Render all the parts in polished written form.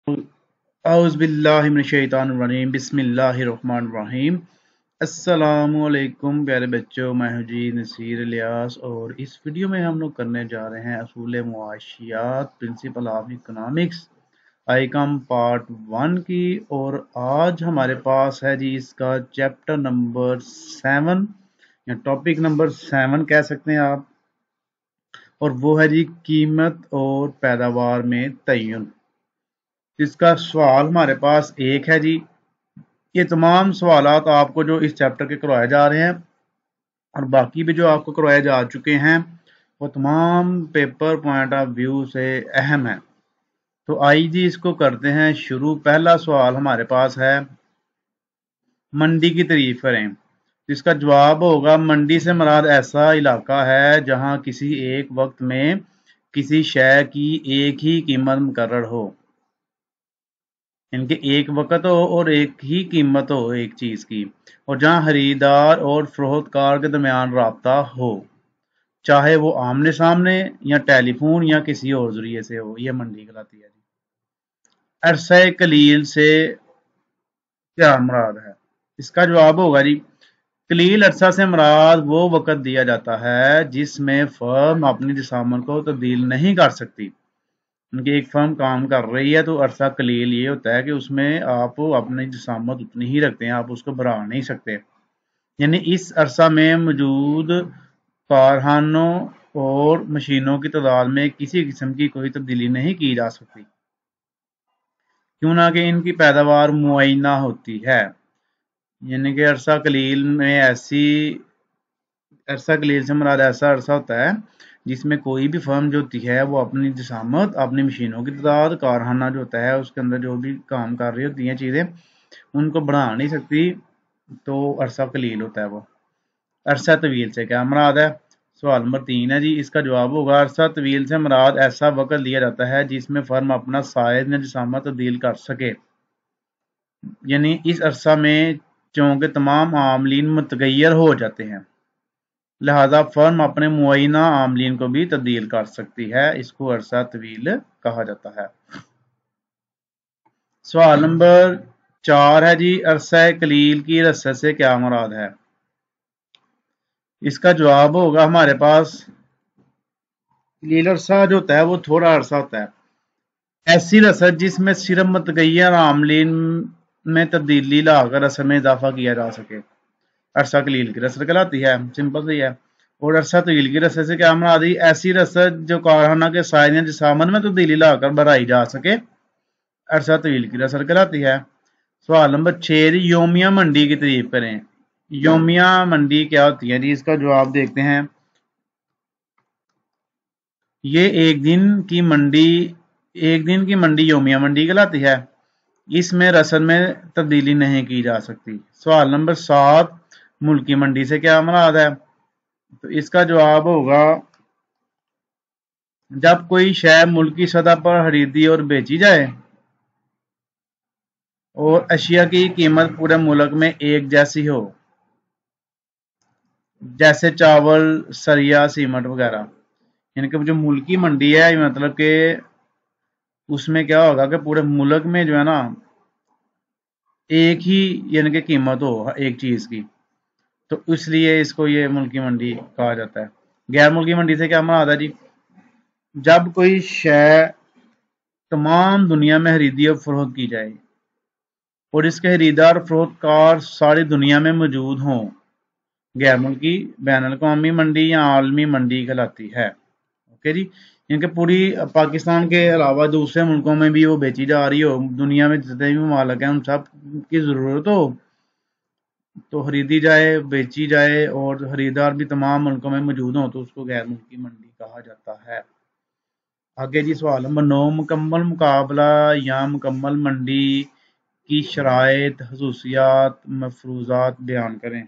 औज़ुबिल्लाहिमिनश्शैतानिर्रजीम बिस्मिल्लाहिर्रहमानिर्रहीम। अस्सलामुअलैकुम प्यारे बच्चों, मैं हूँ जी नसीर इलियास और इस वीडियो में हम लोग करने जा रहे हैं असूल मुआशियात principle of economics ICom part 1 की। और आज हमारे पास है जी इसका चैप्टर नंबर 7 या टॉपिक नंबर 7 कह सकते हैं आप, और वो है जी कीमत और पैदावार में तय्युन। इसका सवाल हमारे पास एक है जी। ये तमाम सवालात आपको जो इस चैप्टर के करवाए जा रहे हैं और बाकी भी जो आपको करवाए जा चुके हैं वो तमाम पेपर पॉइंट ऑफ व्यू से अहम है। तो आइए जी इसको करते हैं शुरू। पहला सवाल हमारे पास है, मंडी की तारीफ करें। इसका जवाब होगा, मंडी से मुराद ऐसा इलाका है जहां किसी एक वक्त में किसी शय की एक ही कीमत मुकर्रर हो, इनके एक वक़्त हो और एक ही कीमत हो एक चीज़ की, और जहां खरीदार और फरोख्तकार के दरमियान राब्ता हो, चाहे वो आमने सामने या टेलीफोन या किसी और जरिए से हो। ये मंडी कहलाती है जी। अरसे कलील से क्या मुराद है? इसका जवाब होगा जी, कलील अरसा से मुराद वो वक़्त दिया जाता है जिसमें फर्म अपनी जिसामत को तब्दील नहीं कर सकती। उनकी एक फर्म काम कर रही है तो अरसा कलील ये होता है कि उसमें आप अपनी जिसामत उतनी ही रखते हैं, आप उसको बढ़ा नहीं सकते। यानी इस अरसा में मौजूद कारखानों और मशीनों की तादाद में किसी किस्म की कोई तब्दीली नहीं की जा सकती, क्यों ना कि इनकी पैदावार मुआयना होती है। यानी कि अरसा कलील से मुराद ऐसा अरसा होता है जिसमें कोई भी फर्म जो होती है वो अपनी जिसामत, अपनी मशीनों की तादाद, कारखाना जो होता है उसके अंदर जो भी काम कर रही होती हैं चीज़ें, उनको बढ़ा नहीं सकती, तो अरसा कलील होता है वो। अरसा तवील से क्या मुराद है? सवाल नंबर 3 है जी। इसका जवाब होगा, अरसा तवील से मुराद ऐसा वक़्त लिया जाता है जिसमें फर्म अपना साइज या जिसामत तब्दील कर सके। यानी इस अरसा में चूंकि तमाम आमलीन मुतगैर हो जाते हैं, लिहाजा फर्म अपने मुआयना आमलीन को भी तब्दील कर सकती है। इसको अरसा तवील कहा जाता है। सवाल नंबर 4 है जी, अरसा कलील की रसत से क्या मुराद है? इसका जवाब होगा हमारे पास, कलील अरसा जो होता है वो थोड़ा अरसा होता है, ऐसी रसद जिसमें सिर्फ मुतगैर आमलीन में तब्दीली लाकर असर में इजाफा किया जा सके, अरसा कलील की रसद कहलाती है। सिंपल सी है। और अरसा तवील की रसद से क्या मुराद है? ऐसी रसद जो कारखाना के साइज या जिसामत में तब्दीली लाकर बढ़ाई जा सके, अरसा तवील की रसद कहलाती है। सवाल नंबर 6, योमिया मंडी की तारीफ करें। योमिया मंडी क्या होती है जी? इसका जवाब देखते हैं। ये एक दिन की मंडी योमिया मंडी कहलाती है। इसमें रसद में तब्दीली नहीं की जा सकती। सवाल नंबर 7, मुल्की मंडी से क्या मुराद है? तो इसका जवाब होगा, जब कोई शय मुल्की सतह पर खरीदी और बेची जाए और अशिया की कीमत पूरे मुल्क में एक जैसी हो, जैसे चावल, सरिया, सीमेंट वगैरह। यानी कि जो मुल्की मंडी है, मतलब कि उसमें क्या होगा कि पूरे मुल्क में जो है ना एक ही यानी कि कीमत हो एक चीज की, तो इसलिए इसको ये मुल्की मंडी कहा जाता है। गैर मुल्की मंडी से क्या मुराद है जी? जब कोई शय तमाम दुनिया में खरीदी और फरोख्त की जाए और इसके खरीदार फरोख्तकार सारी दुनिया में मौजूद हों, गैर मुल्की बैनुल-अक़वामी मंडी या आलमी मंडी कहलाती है। ओके जी। इनके पूरी पाकिस्तान के अलावा दूसरे मुल्कों में भी वो बेची जा रही हो, दुनिया में जितने भी ममालिक हैं उन सब की ज़रूरत हो तो खरीदी जाए, बेची जाए और खरीदार भी तमाम मुल्कों में मौजूद हों, तो उसको गैर मुल्की मंडी कहा जाता है। आगे जी सवाल नंबर 9, मुकम्मल मुकाबला या मुकम्मल मंडी की शराइत, खसूसियात, मफरूजात बयान करें।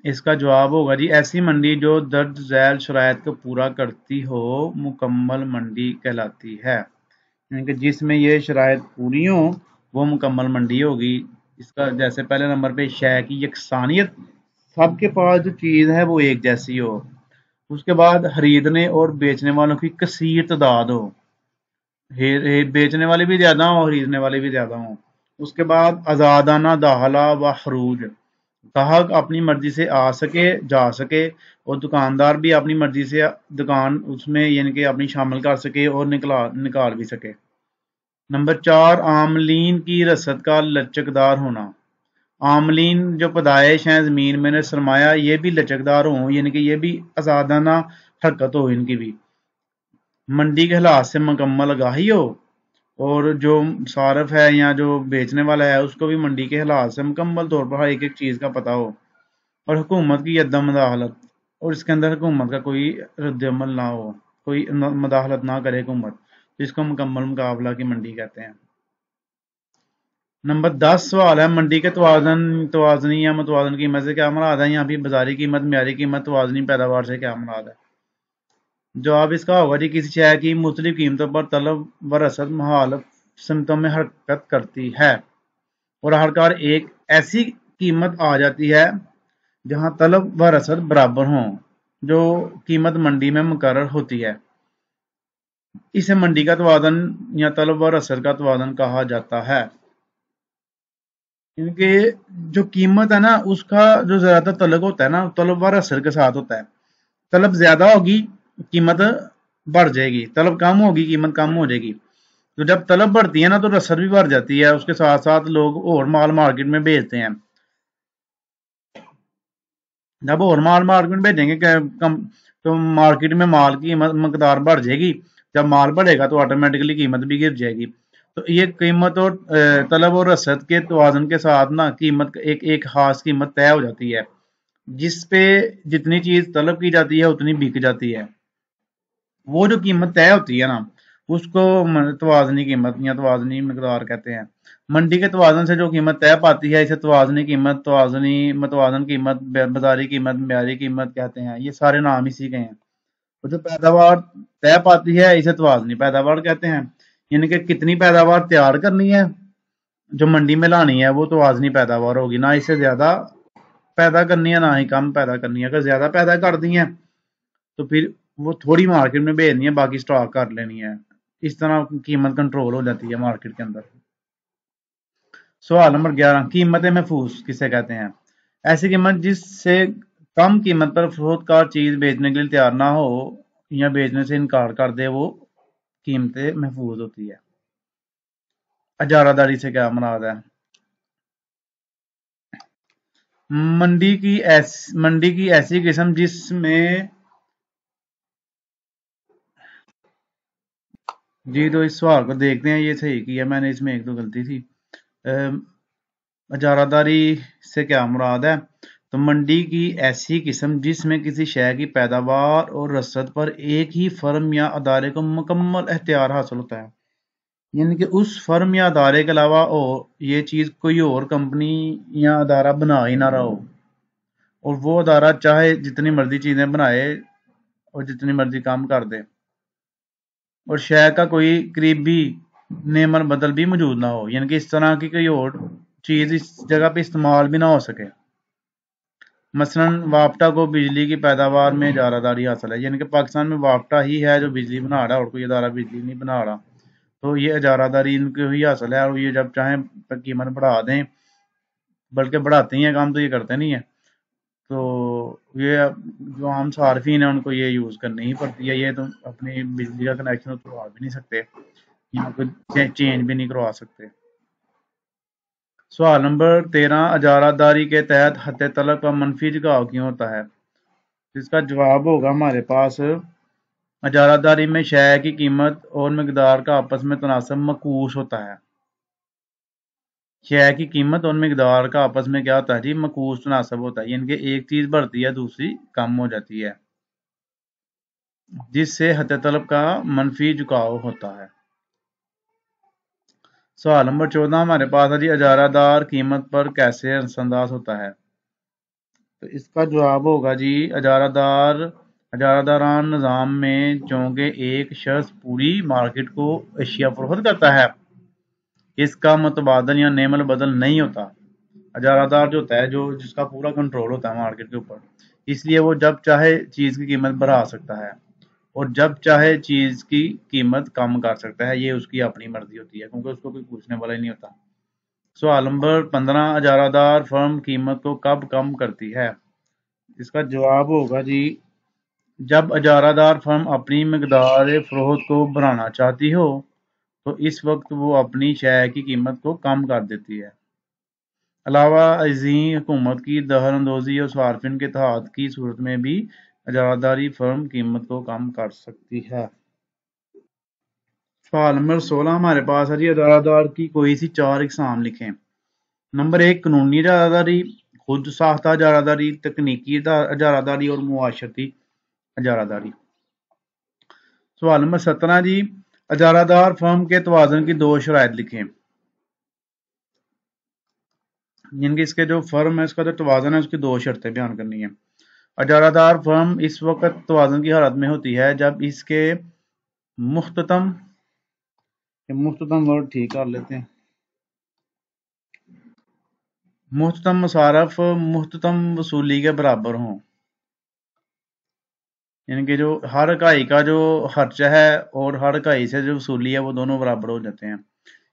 इसका जवाब होगा जी, ऐसी मंडी जो दर्ज झैल शराइत को पूरा करती हो मुकम्मल मंडी कहलाती है। यानी कि जिसमें ये शराइत पूरी हो वो मुकम्मल मंडी होगी। इसका जैसे पहले नंबर पे शय की यकसानियत, सबके पास जो चीज़ है वो एक जैसी हो, उसके बाद खरीदने और बेचने वालों की कसीर तादाद हो, बेचने वाले भी ज्यादा हों खरीदने वाले भी ज्यादा हों। उसके बाद आजादाना दाखला व खरूज, ग्राहक अपनी मर्जी से आ सके जा सके और दुकानदार भी अपनी मर्जी से दुकान उसमें यानी कि अपनी शामिल कर सके और निकाल भी सके। नंबर 4, आमलीन की रसद का लचकदार होना। आमलीन जो पैदाइश हैं जमीन में सरमाया, ये भी लचकदार हो, यानी कि ये भी आजादाना हरकत हो इनकी भी। मंडी के हालात से मुकम्मल आगाही हो, और जो सारफ है या जो बेचने वाला है उसको भी मंडी के हालात से मुकम्मल तौर पर हर एक एक चीज़ का पता हो। और हुकूमत की अदम मदाखलत, और इसके अंदर हुकूमत का कोई रद्दमल ना हो, कोई मदाखलत ना करे हुकूमत, जिसको मुकम्मल मुकाबला की मंडी कहते हैं। नंबर 10 सवाल है, मंडी के तवाज़नी या मुतवाज़न कीमत से क्या मुराद है? यहाँ भी बाजारी कीमत, म्यारी कीमत, तवाज़नी पैदावार से क्या मुराद है? जवाब इसका होगा जी, किसी शय की मुख्तलिफ कीमतों पर तलब व रसद मुखालिफ सिमतों में हरकत करती है, और हर एक ऐसी कीमत आ जाती है जहां तलब व रसद बराबर हों, जो कीमत मंडी में मुकर्रर होती है। इसे मंडी का तवाज़न या तलब व रसद का तवाज़न कहा जाता है। क्योंकि जो कीमत है ना, उसका जो ज्यादा तलब होता है ना, तलब व रसद के साथ होता है। तलब ज्यादा होगी, कीमत बढ़ जाएगी, तलब कम होगी, कीमत कम हो जाएगी। तो जब तलब बढ़ती है ना, तो रसद भी बढ़ जाती है, उसके साथ साथ लोग और माल मार्केट में भेजते हैं। जब और माल मार्केट में भेजेंगे तो मार्केट में माल की मकदार बढ़ जाएगी। जब माल बढ़ेगा तो ऑटोमेटिकली कीमत भी गिर जाएगी। तो ये कीमत और तलब और रसद के तवाज़ुन के साथ ना कीमत एक खास कीमत तय हो जाती है, जिस पे जितनी चीज तलब की जाती है उतनी बिक जाती है। वो जो कीमत तय होती है ना, उसको तवाज़नी कीमत या तवाज़नी मकदार कहते हैं। मंडी के तवाज़न से जो कीमत तय पाती है, इसे तवाज़नी कीमत, तवाज़नी मतवाज़न कीमत, बाजारी कीमत, म्यारी कीमत कहते हैं। ये सारे नाम इसी के हैं। और जो पैदावार तय पाती है, इसे तवाज़नी पैदावार कहते हैं। यानी कि कितनी पैदावार तैयार करनी है, जो मंडी में लानी है, वो तवाज़नी पैदावार होगी। ना इससे ज्यादा पैदा करनी है, ना ही कम पैदा करनी है। अगर ज्यादा पैदा कर दी है तो फिर वो थोड़ी मार्केट में भेजनी है, बाकी स्टॉक कर लेनी है। इस तरह कीमत कंट्रोल हो जाती है मार्केट के अंदर। सवाल नंबर 11, कीमत महफूज किसे कहते हैं? ऐसी कीमत जिससे कम कीमत पर फरोख्तकार चीज बेचने के लिए तैयार ना हो या बेचने से इनकार कर दे, वो कीमतें महफूज होती है। इजारादारी से क्या मुराद है? मंडी की ऐसी किस्म जिसमें जी, तो इस सवाल को देखते हैं। ये सही किया मैंने, इसमें एक दो गलती थी। इजारादारी से क्या मुराद है? तो मंडी की ऐसी किस्म जिसमें किसी शय की पैदावार और रसद पर एक ही फर्म या अदारे को मुकम्मल इख्तियार हासिल होता है। यानी कि उस फर्म या अदारे के अलावा ये चीज कोई और कंपनी या अदारा बना ही ना रहा हो, और वो अदारा चाहे जितनी मर्जी चीजें बनाए और जितनी मर्जी काम कर दे, और शय का कोई करीबी नेमल बदल भी मौजूद ना हो, यानी कि इस तरह की कोई और चीज इस जगह पे इस्तेमाल भी ना हो सके। मसलन वापटा को बिजली की पैदावार में इजारादारी हासिल है, यानी कि पाकिस्तान में वापटा ही है जो बिजली बना रहा है, और कोई अदारा बिजली नहीं बना रहा। तो ये इजारादारी इनको ही हासिल है, और ये जब चाहें कीमत बढ़ा दें, बल्कि बढ़ाते ही हैं काम, तो ये करते नहीं है। तो ये जो आम सार्फिन है उनको ये यूज करनी ही पड़ती है। ये तो अपनी बिजली का कनेक्शन उतरवा भी नहीं सकते, यहाँ पे चेंज भी नहीं करवा सकते। सवाल नंबर 13, इजारादारी के तहत हद तलब का मनफी झुकाव क्यों होता है? इसका जवाब होगा हमारे पास, इजारादारी में शय की कीमत और मकदार का आपस में तनासब मकूस होता है। शय की कीमत और मकदार का आपस में क्या होता है जी? मकूस तनासब होता है, यानी कि एक चीज बढ़ती है दूसरी कम हो जाती है, जिससे हद तलब का मनफी झुकाव होता है। सवाल नंबर 14 हमारे पास है जी, इजारादार कीमत पर कैसे असरअंदाज होता है? तो इसका जवाब होगा जी, इजारादारान निज़ाम में चूंकि एक शख्स पूरी मार्केट को एशिया फरोख्त करता है, इसका मुतबादल या नेमल बदल नहीं होता। इजारादार जो होता है, जो जिसका पूरा कंट्रोल होता है मार्केट के ऊपर, इसलिए वो जब चाहे चीज की कीमत बढ़ा सकता है और जब चाहे चीज की कीमत कम कर सकता है। ये उसकी अपनी मर्जी होती है, क्योंकि उसको कोई पूछने वाला ही नहीं होता। सवाल नंबर 15, इजारादार फर्म कीमत को कब कम करती है? इसका जवाब होगा जी, जब इजारादार फर्म अपनी मिकदार फरोख्त को बढ़ाना चाहती हो तो इस वक्त वो अपनी शय की कीमत को कम कर देती है। अलावा अज़ीं हुकूमत की दखल अंदोज़ी और सार्फिन के इत्तेहाद की सूरत में भी इजारादारी फर्म कीमत को कम कर सकती है। सवाल नंबर 16 हमारे पास है जी, इजारादार की कोई सी 4 इकसाम लिखें। नंबर 1, कानूनी इजारादारी, खुद साख्ता इजारादारी, तकनीकी इजारादारी और मुआशरती इजारादारी। सवाल नंबर 17 जी, इजारादार फर्म के तवाज़ुन की 2 शराइत लिखें। यानी कि इसके जो फर्म है इसका जो तवाज़ुन है उसकी 2 शर्तें बयान करनी है। इजारादार फर्म इस वक्त तवाज़ुन की हालत में होती है जब इसके मुख्ततम वर्ड ठीक कर लेते हैं, मुख्ततम मुसारफ मुख्ततम वसूली के बराबर हों। यानी कि जो हर इकाई का जो खर्चा है और हर इकाई से जो वसूली है वो दोनों बराबर हो जाते हैं।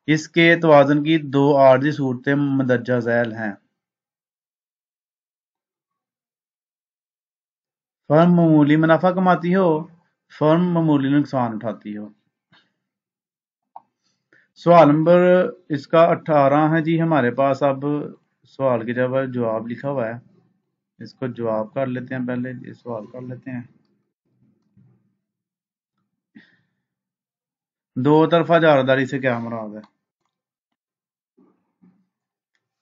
इसके तवाज़ुन की 2 आर्जी सूरतें मदरजा झैल हैं। फर्म मामूली मुनाफा कमाती हो, फर्म मामूली नुकसान उठाती हो। सवाल नंबर इसका 18 है जी हमारे पास। अब सवाल की जगह जवाब लिखा हुआ है, इसको जवाब कर लेते हैं। पहले ये सवाल कर लेते हैं। दो तरफा इजारादारी से क्या मुराद है?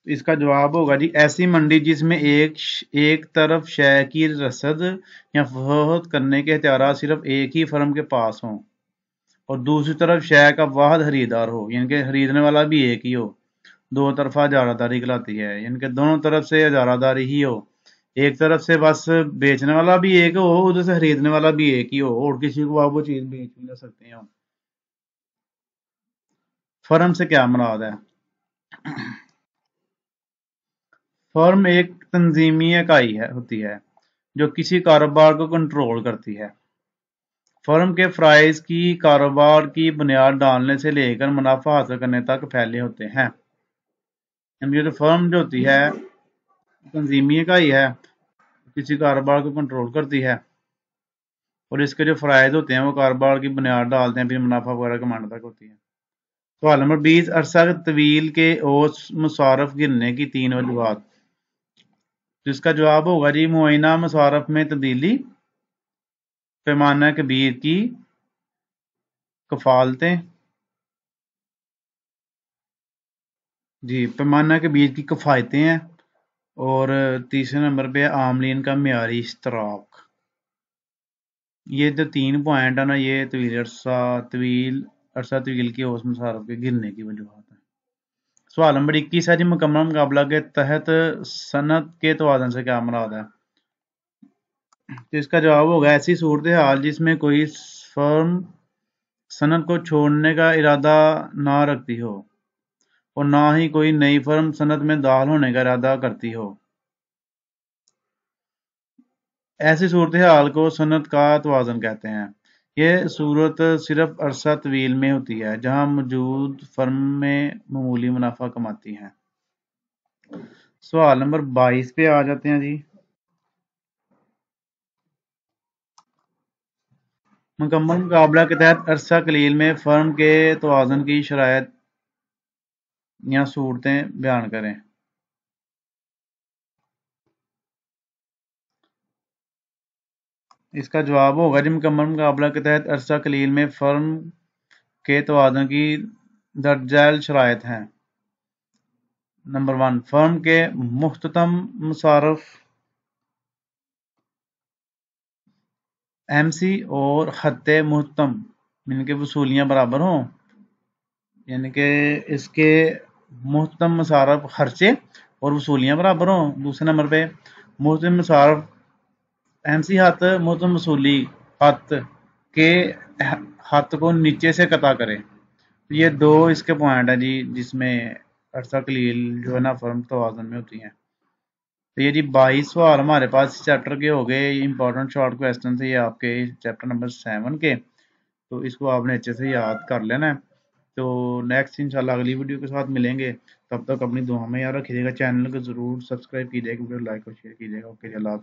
इसका जवाब होगा जी, ऐसी मंडी जिसमें एक तरफ शय की रसद या फरोख्त करने के इख्तियार सिर्फ एक ही फर्म के पास हों और दूसरी तरफ शय का वाहिद खरीदार हो, यानी कि खरीदने वाला भी एक ही हो। दो तरफा इजारादारी कहलाती है, यानी कि दोनों तरफ से इजारादारी ही हो। एक तरफ से बस बेचने वाला भी एक हो, उधर से खरीदने वाला भी एक ही हो और किसी को आप वो चीज बेच भी ना सकते हो। फर्म से क्या मुराद है? फर्म एक तंजीमी इकाई होती है जो किसी कारोबार को कंट्रोल करती है। फर्म के फ़राइज़ की कारोबार की बुनियाद डालने से लेकर मुनाफा हासिल करने तक फैले होते हैं। यानी जो फर्म जो होती है तंजीमी इकाई है, किसी कारोबार को कंट्रोल करती है और इसके जो फ़राइज़ होते हैं वो कारोबार की बुनियाद डालते हैं, फिर मुनाफा वगैरह कमाने तक होती है। सवाल नंबर 20, अरसा तवील के औसत मुसारफ गिरने की 3 वजूहात। तो इसका जवाब होगा जी, मुआयना मुसारफ में तब्दीली, पैमाना कबीर की कफालतें, जी पैमाना कबीर की कफायतें हैं और तीसरे नंबर पे आमलीन का मेयारी इश्तराक। ये जो 3 पॉइंट है ना, ये तवील अरसा तवील की औसत मुसारफ के गिरने की वजूहत है। सवाल नंबर 21 है जी, मुकम्मल मुकाबला के तहत सनत के तवाज़ुन से क्या मुराद है? तो इसका जवाब होगा, ऐसी सूरत हाल जिसमें कोई फर्म सनत को छोड़ने का इरादा ना रखती हो और ना ही कोई नई फर्म सनत में दाखिल होने का इरादा करती हो। ऐसी सूरत हाल को सनत का तवाज़ुन कहते हैं। ये सूरत सिर्फ अरसा तवील में होती है जहां मौजूद फर्म में मामूली मुनाफा कमाती हैं। सवाल नंबर 22 पे आ जाते हैं जी। मुकम्मल मुकाबला के तहत अरसा कलील में फर्म के तवाज़ुन की शराइत या सूरतें बयान करें। इसका जवाब होगा जी, मुकम्मल मुकाबला के तहत अरसा कलील में फर्म के तवाज़ुन की दर्ज शराइत हैं। नंबर 1, फर्म के मुख्ततम मुसारफ एमसी और खत्ते मुहतम, यानी कि वसूलियाँ बराबर हों, यानी कि इसके मुहतम मुसारफ खर्चे और वसूलियाँ बराबर हों। दूसरे नंबर पे मुहतम मुसारफ एमसी हत मुहतम वसूली हत के हत को नीचे से कता करें। ये 2 इसके पॉइंट है जी जिसमें अरसा कलील जो है ना फर्म तवाज़ुन में होती हैं। تو یہ جی 22 سوال ہمارے پاس چیپٹر کے ہو گئے، امپورٹنٹ شارٹ کویسچن تھے یہ آپ کے چیپٹر نمبر 7 کے، تو اس کو آپ نے اچھے سے یاد کر لینا ہے۔ تو نیکسٹ انشاءاللہ اگلی ویڈیو کے ساتھ ملیں گے، تب تک اپنی دعا میں یاد رکھیے گا، چینل کو ضرور سبسکرائب کیجیے گا، ویڈیو لائک اور شیئر کیجیے گا۔ اوکے، اللہ حافظ۔